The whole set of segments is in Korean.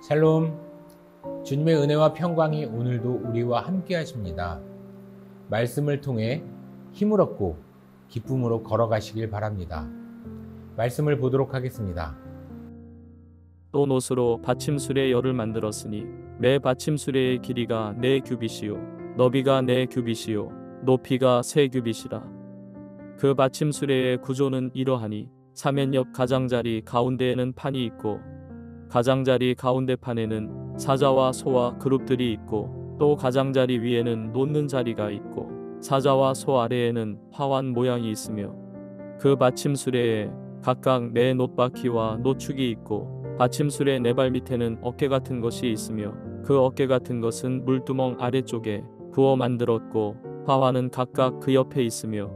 샬롬, 주님의 은혜와 평강이 오늘도 우리와 함께 하십니다. 말씀을 통해 힘을 얻고 기쁨으로 걸어가시길 바랍니다. 말씀을 보도록 하겠습니다. 또 노수로 받침수레 열을 만들었으니 매 받침수레의 길이가 4규빗이요 너비가 4규빗이요 높이가 3규빗이라. 그 받침수레의 구조는 이러하니 사면 옆 가장자리 가운데에는 판이 있고 가장자리 가운데 판에는 사자와 소와 그룹들이 있고 또 가장자리 위에는 놓는 자리가 있고 사자와 소 아래에는 화환 모양이 있으며 그 받침수레에 각각 4 놋바퀴와 노축이 있고 받침수레 4발 밑에는 어깨 같은 것이 있으며 그 어깨 같은 것은 물두멍 아래쪽에 부어 만들었고 화환은 각각 그 옆에 있으며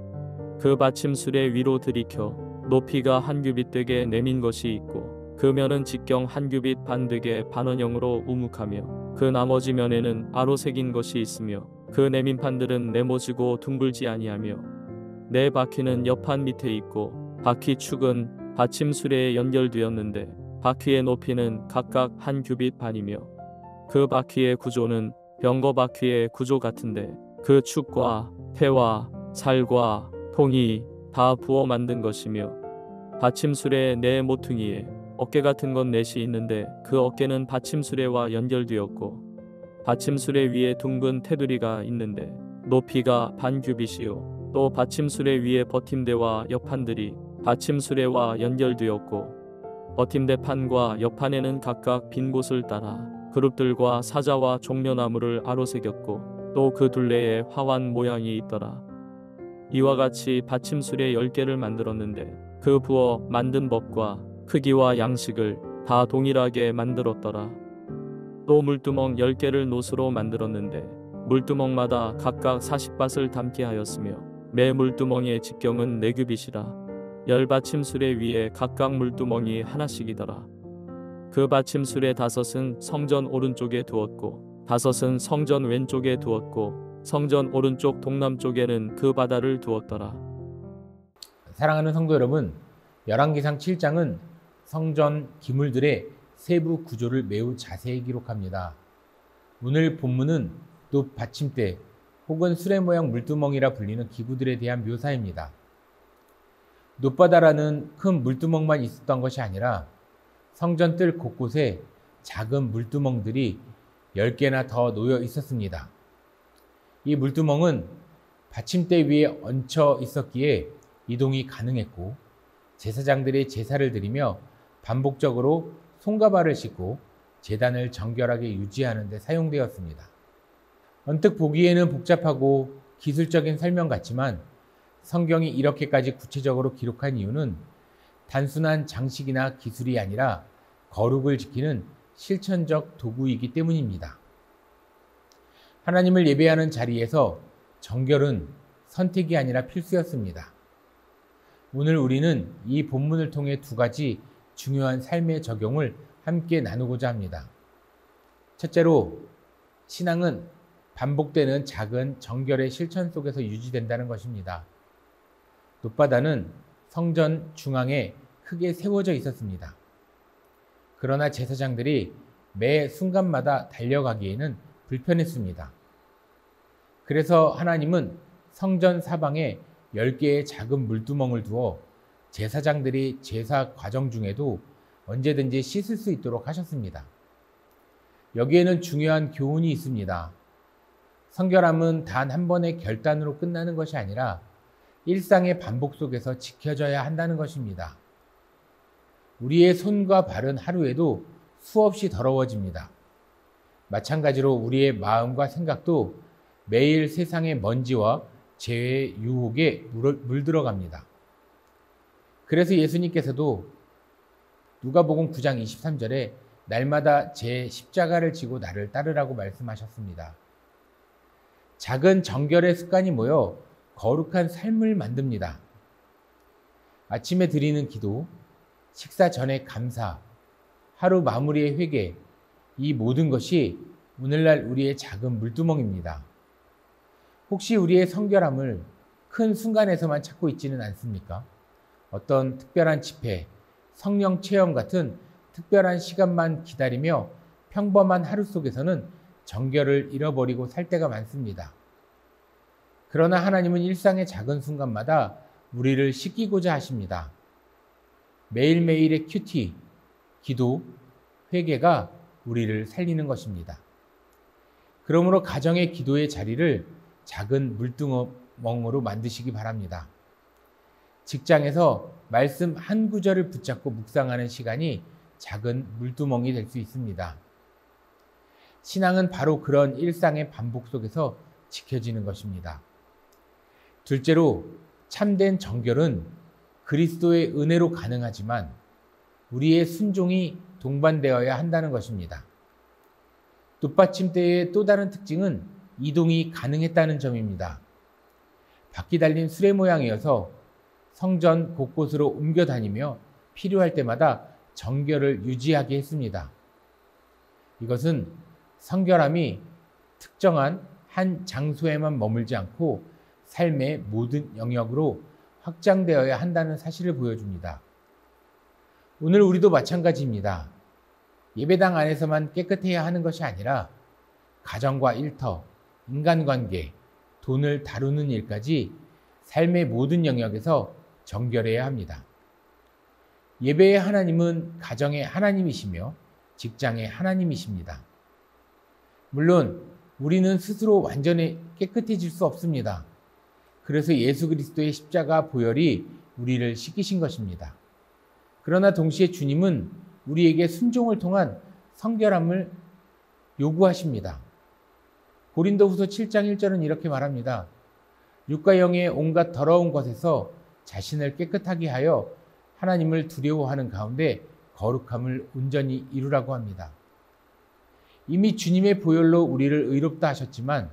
그 받침수레 위로 들이켜 높이가 1규빗 되게 내민 것이 있고 그 면은 직경 1규빗 반 되게 반원형으로 우묵하며 그 나머지 면에는 아로 새긴 것이 있으며 그 내민 판들은 네모지고 둥글지 아니하며 4바퀴는 옆판 밑에 있고 바퀴 축은 받침수레에 연결되었는데 바퀴의 높이는 각각 1규빗 반이며 그 바퀴의 구조는 병거 바퀴의 구조 같은데 그 축과 태와 살과 통이 다 부어 만든 것이며 받침수레의 4 모퉁이에 어깨 같은 건 4이 있는데 그 어깨는 받침수레와 연결되었고 받침수레 위에 둥근 테두리가 있는데 높이가 반 규빗이요 또 받침수레 위에 버팀대와 옆판들이 받침수레와 연결되었고 버팀대 판과 옆판에는 각각 빈 곳을 따라 그룹들과 사자와 종려나무를 아로새겼고 또 그 둘레에 화환 모양이 있더라. 이와 같이 받침수레 10개를 만들었는데 그 부어 만든 법과 크기와 양식을 다 동일하게 만들었더라. 또 물두멍 10개를 노수로 만들었는데 물두멍마다 각각 40밭을 담게 하였으며 매 물두멍의 직경은 4규빗이라. 10받침수레 위에 각각 물두멍이 하나씩이더라. 그 받침수레 5은 성전 오른쪽에 두었고 5은 성전 왼쪽에 두었고 성전 오른쪽 동남쪽에는 그 바다를 두었더라. 사랑하는 성도 여러분, 열왕기상 7장은 성전 기물들의 세부 구조를 매우 자세히 기록합니다. 오늘 본문은 놋 받침대 혹은 수레 모양 물두멍이라 불리는 기구들에 대한 묘사입니다. 놋바다라는 큰 물두멍만 있었던 것이 아니라 성전 뜰 곳곳에 작은 물두멍들이 10개나 더 놓여 있었습니다. 이 물두멍은 받침대 위에 얹혀 있었기에 이동이 가능했고 제사장들이 제사를 드리며 반복적으로 손과 발을 씻고 제단을 정결하게 유지하는 데 사용되었습니다. 언뜻 보기에는 복잡하고 기술적인 설명 같지만 성경이 이렇게까지 구체적으로 기록한 이유는 단순한 장식이나 기술이 아니라 거룩을 지키는 실천적 도구이기 때문입니다. 하나님을 예배하는 자리에서 정결은 선택이 아니라 필수였습니다. 오늘 우리는 이 본문을 통해 2가지 중요한 삶의 적용을 함께 나누고자 합니다. 첫째로, 신앙은 반복되는 작은 정결의 실천 속에서 유지된다는 것입니다. 놋바다는 성전 중앙에 크게 세워져 있었습니다. 그러나 제사장들이 매 순간마다 달려가기에는 불편했습니다. 그래서 하나님은 성전 사방에 10개의 작은 물두멍을 두어 제사장들이 제사 과정 중에도 언제든지 씻을 수 있도록 하셨습니다. 여기에는 중요한 교훈이 있습니다. 성결함은 단 한 번의 결단으로 끝나는 것이 아니라 일상의 반복 속에서 지켜져야 한다는 것입니다. 우리의 손과 발은 하루에도 수없이 더러워집니다. 마찬가지로 우리의 마음과 생각도 매일 세상의 먼지와 죄의 유혹에 물들어갑니다. 그래서 예수님께서도 누가복음 9장 23절에 날마다 제 십자가를 지고 나를 따르라고 말씀하셨습니다. 작은 정결의 습관이 모여 거룩한 삶을 만듭니다. 아침에 드리는 기도, 식사 전에 감사, 하루 마무리의 회개, 이 모든 것이 오늘날 우리의 작은 물두멍입니다. 혹시 우리의 성결함을 큰 순간에서만 찾고 있지는 않습니까? 어떤 특별한 집회, 성령 체험 같은 특별한 시간만 기다리며 평범한 하루 속에서는 정결을 잃어버리고 살 때가 많습니다. 그러나 하나님은 일상의 작은 순간마다 우리를 씻기고자 하십니다. 매일매일의 큐티, 기도, 회개가 우리를 살리는 것입니다. 그러므로 가정의 기도의 자리를 작은 물두멍으로 만드시기 바랍니다. 직장에서 말씀 한 구절을 붙잡고 묵상하는 시간이 작은 물두멍이 될 수 있습니다. 신앙은 바로 그런 일상의 반복 속에서 지켜지는 것입니다. 둘째로, 참된 정결은 그리스도의 은혜로 가능하지만 우리의 순종이 동반되어야 한다는 것입니다. 돛받침대의 또 다른 특징은 이동이 가능했다는 점입니다. 바퀴 달린 수레 모양이어서 성전 곳곳으로 옮겨 다니며 필요할 때마다 정결을 유지하게 했습니다. 이것은 성결함이 특정한 한 장소에만 머물지 않고 삶의 모든 영역으로 확장되어야 한다는 사실을 보여줍니다. 오늘 우리도 마찬가지입니다. 예배당 안에서만 깨끗해야 하는 것이 아니라 가정과 일터, 인간관계, 돈을 다루는 일까지 삶의 모든 영역에서 정결해야 합니다. 예배의 하나님은 가정의 하나님이시며 직장의 하나님이십니다. 물론 우리는 스스로 완전히 깨끗해질 수 없습니다. 그래서 예수 그리스도의 십자가 보혈이 우리를 씻기신 것입니다. 그러나 동시에 주님은 우리에게 순종을 통한 성결함을 요구하십니다. 고린도후서 7장 1절은 이렇게 말합니다. 육과 영의 온갖 더러운 것에서 자신을 깨끗하게 하여 하나님을 두려워하는 가운데 거룩함을 온전히 이루라고 합니다. 이미 주님의 보혈로 우리를 의롭다 하셨지만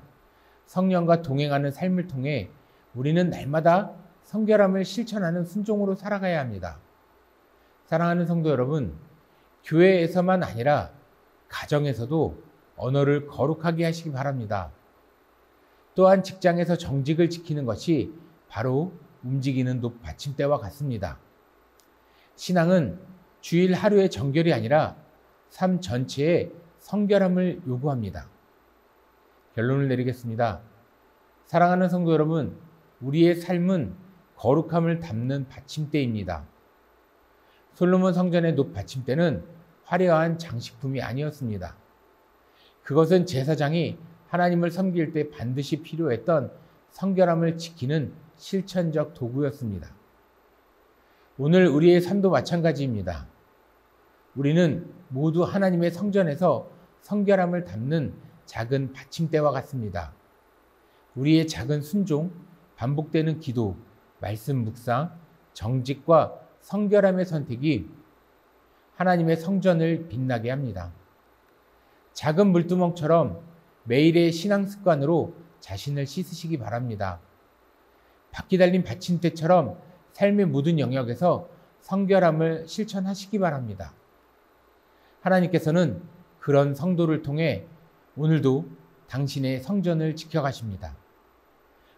성령과 동행하는 삶을 통해 우리는 날마다 성결함을 실천하는 순종으로 살아가야 합니다. 사랑하는 성도 여러분, 교회에서만 아니라 가정에서도 언어를 거룩하게 하시기 바랍니다. 또한 직장에서 정직을 지키는 것이 바로 움직이는 돛받침대와 같습니다. 신앙은 주일 하루의 정결이 아니라 삶 전체의 성결함을 요구합니다. 결론을 내리겠습니다. 사랑하는 성도 여러분, 우리의 삶은 거룩함을 담는 받침대입니다. 솔로몬 성전의 돛받침대는 화려한 장식품이 아니었습니다. 그것은 제사장이 하나님을 섬길 때 반드시 필요했던 성결함을 지키는 실천적 도구였습니다. 오늘 우리의 삶도 마찬가지입니다. 우리는 모두 하나님의 성전에서 성결함을 담는 작은 받침대와 같습니다. 우리의 작은 순종, 반복되는 기도, 말씀 묵상, 정직과 성결함의 선택이 하나님의 성전을 빛나게 합니다. 작은 물두멍처럼 매일의 신앙 습관으로 자신을 씻으시기 바랍니다. 바퀴 달린 받침대처럼 삶의 모든 영역에서 성결함을 실천하시기 바랍니다. 하나님께서는 그런 성도를 통해 오늘도 당신의 성전을 지켜가십니다.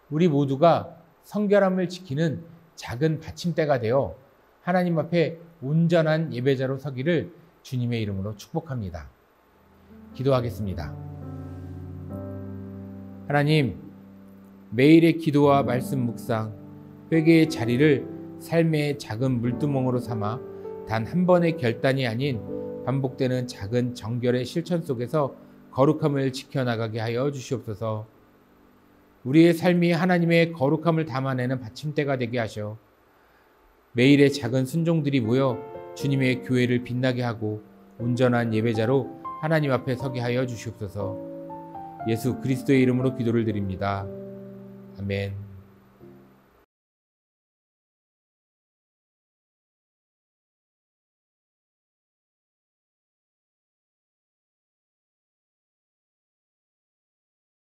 우리 모두가 성결함을 지키는 작은 받침대가 되어 하나님 앞에 온전한 예배자로 서기를 주님의 이름으로 축복합니다. 기도하겠습니다. 하나님, 매일의 기도와 말씀 묵상, 회개의 자리를 삶의 작은 물두멍으로 삼아 단 한 번의 결단이 아닌 반복되는 작은 정결의 실천 속에서 거룩함을 지켜나가게 하여 주시옵소서. 우리의 삶이 하나님의 거룩함을 담아내는 받침대가 되게 하셔 매일의 작은 순종들이 모여 주님의 교회를 빛나게 하고 온전한 예배자로 하나님 앞에 서게 하여 주시옵소서. 예수 그리스도의 이름으로 기도를 드립니다. 아멘.